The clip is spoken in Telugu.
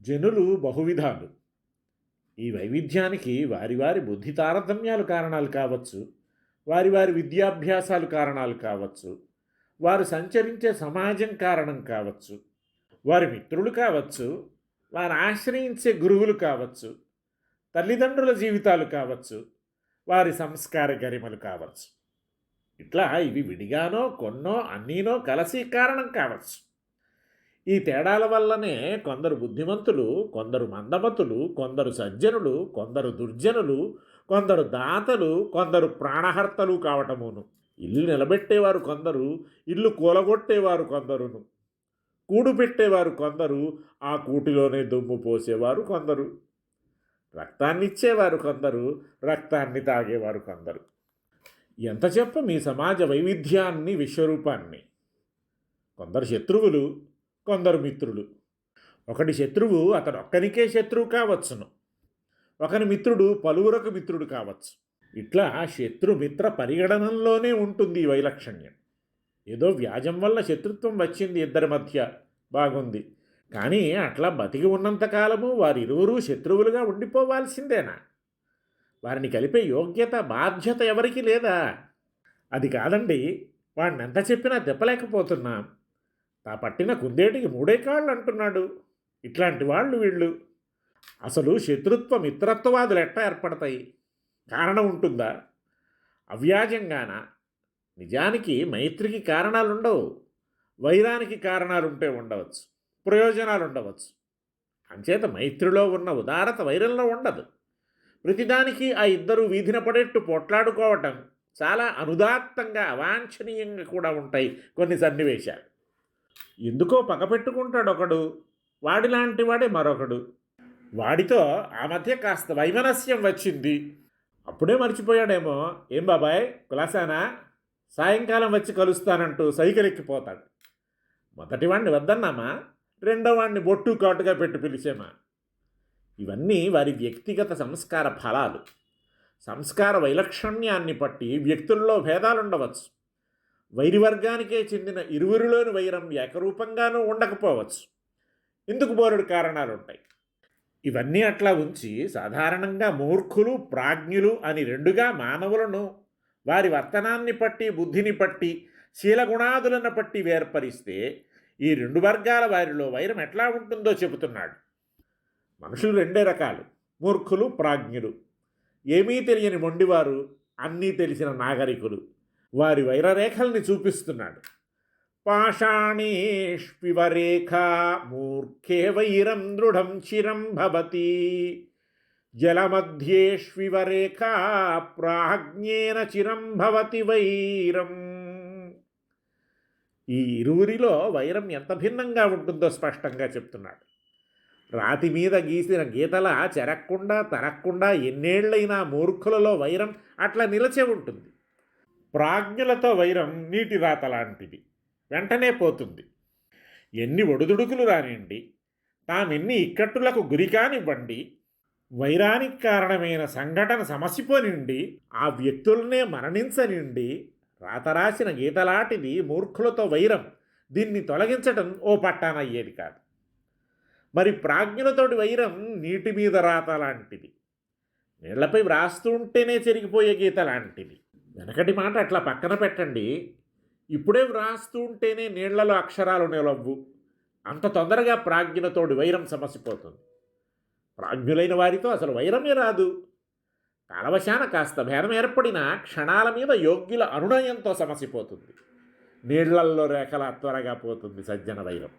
జనులు బహువిధాలు. ఈ వైవిధ్యానికి వారి వారి బుద్ధి తారతమ్యాలు కారణాలు కావచ్చు, వారి వారి విద్యాభ్యాసాలు కారణాలు కావచ్చు, వారు సంచరించే సమాజం కారణం కావచ్చు, వారి మిత్రులు కావచ్చు, వారు ఆశ్రయించే గురువులు కావచ్చు, తల్లిదండ్రుల జీవితాలు కావచ్చు, వారి సంస్కార గరిమలు కావచ్చు. ఇట్లా ఇవి విడిగానో కొన్నో అన్నీనో కలిసి కారణం కావచ్చు. ఈ తేడాల వల్లనే కొందరు బుద్ధిమంతులు, కొందరు మందమతులు, కొందరు సజ్జనులు, కొందరు దుర్జనులు, కొందరు దాతలు, కొందరు ప్రాణహర్తలు కావటమును. ఇల్లు నిలబెట్టేవారు కొందరు, ఇల్లు కూలగొట్టేవారు కొందరును. కూడు పెట్టేవారు కొందరు, ఆ కూటిలోనే దుమ్ము పోసేవారు కొందరు. రక్తాన్నిచ్చేవారు కొందరు, రక్తాన్ని తాగేవారు కొందరు. ఎంత చెప్ప మీ సమాజ వైవిధ్యాన్ని, విశ్వరూపాన్ని. కొందరు శత్రువులు, కొందరు మిత్రులు. ఒకటి శత్రువు అతడొక్కనికే శత్రువు కావచ్చును, ఒకని మిత్రుడు పలువురకు మిత్రుడు కావచ్చు. ఇట్లా శత్రుమిత్ర పరిగణనంలోనే ఉంటుంది ఈ వైలక్షణ్యం. ఏదో వ్యాజం వల్ల శత్రుత్వం వచ్చింది ఇద్దరి మధ్య, బాగుంది. కానీ అట్లా బతికి ఉన్నంతకాలము వారిరువురూ శత్రువులుగా ఉండిపోవాల్సిందేనా? వారిని కలిపే యోగ్యత, బాధ్యత ఎవరికి లేదా? అది కాదండి, వాడిని ఎంత చెప్పినా తెప్పలేకపోతున్నాం. తా పట్టిన కుందేటికి మూడే కాళ్ళు అంటున్నాడు. ఇట్లాంటి వాళ్ళు వీళ్ళు. అసలు శత్రుత్వ మిత్రత్వవాదులు ఎట్లా ఏర్పడతాయి? కారణం ఉంటుందా? అవ్యాజంగాన. నిజానికి మైత్రికి కారణాలుండవు, వైరానికి కారణాలుంటే ఉండవచ్చు, ప్రయోజనాలు ఉండవచ్చు. అంచేత మైత్రిలో ఉన్న ఉదారత వైరంలో ఉండదు. ప్రతిదానికి ఆ ఇద్దరు వీధిన పడేట్టు పోట్లాడుకోవటం చాలా అనుదాత్తంగా, అవాంఛనీయంగా కూడా ఉంటాయి కొన్ని సన్నివేశాలు. ఎందుకో పగపెట్టుకుంటాడు ఒకడు, వాడిలాంటి వాడే మరొకడు. వాడితో ఆ మధ్య కాస్త వైమనస్యం వచ్చింది. అప్పుడే మర్చిపోయాడేమో, ఏం బాబాయ్ కులాసానా, సాయంకాలం వచ్చి కలుస్తానంటూ సైకిల్ ఎక్కిపోతాడు. మొదటివాణ్ణి వద్దన్నామా, రెండోవాణ్ణి బొట్టు కాటుగా పెట్టి పిలిచేమా. ఇవన్నీ వారి వ్యక్తిగత సంస్కార ఫలాలు. సంస్కార వైలక్షణ్యాన్ని బట్టి వ్యక్తుల్లో భేదాలుండవచ్చు. వైరివర్గానికే చెందిన ఇరువురిలోని వైరం ఏకరూపంగానూ ఉండకపోవచ్చు. ఇందుకు బోలెడు కారణాలుంటాయి. ఇవన్నీ అట్లా ఉంచి సాధారణంగా మూర్ఖులు, ప్రాజ్ఞులు అని రెండుగా మానవులను వారి వర్తనాన్ని బట్టి, బుద్ధిని బట్టి, శీలగుణాదులను బట్టి వేర్పరిస్తే ఈ రెండు వర్గాల వారిలో వైరం ఎట్లా ఉంటుందో చెబుతున్నాడు. మనుషులు రెండే రకాలు, మూర్ఖులు, ప్రాజ్ఞులు. ఏమీ తెలియని మొండివారు, అన్నీ తెలిసిన నాగరికులు. వారి వైరరేఖల్ని చూపిస్తున్నాడు. పాషాణేష్వివరేఖా మూర్ఖే వైరం దృఢం చిరం భవతి, జలమధ్యేష్వివరేఖా ప్రాజ్ఞేన చిరం భవతి వైరం. ఈ ఇరువురిలో వైరం ఎంత భిన్నంగా ఉంటుందో స్పష్టంగా చెప్తున్నాడు. రాతి మీద గీసిన గీతలా చెరక్కుండా తరక్కుండా ఎన్నేళ్లైనా మూర్ఖులలో వైరం అట్లా నిలచే ఉంటుంది. ప్రాజ్ఞులతో వైరం నీటి రాత లాంటిది, వెంటనే పోతుంది. ఎన్ని ఒడుదుడుకులు రానివ్వండి, తామెన్ని ఇక్కట్టులకు గురి కానివ్వండి, వైరానికి కారణమైన సంఘటన సమసిపోనిండి, ఆ వ్యక్తులనే మరణించనిండి, రాతరాసిన గీతలాంటిది మూర్ఖులతో వైరం. దీన్ని తొలగించడం ఓ పట్టాన అయ్యేది కాదు. మరి ప్రాజ్ఞులతోటి వైరం నీటి మీద రాత లాంటిది, నీళ్లపై వ్రాస్తూ ఉంటేనే చెరిగిపోయే గీత లాంటిది. వెనకటి మాట అట్లా పక్కన పెట్టండి, ఇప్పుడే వ్రాస్తూ ఉంటేనే నీళ్లలో అక్షరాలు నిలవ్వు. అంత తొందరగా ప్రాజ్ఞులతోటి వైరం సమసిపోతుంది. ప్రాజ్ఞులైన వారితో అసలు వైరమే రాదు. కాలవశాన కాస్త భేదం ఏర్పడిన క్షణాల మీద యోగ్యుల అనునయంతో సమసిపోతుంది. నీళ్లల్లో రేఖలా త్వరగా పోతుంది సజ్జన వైరం.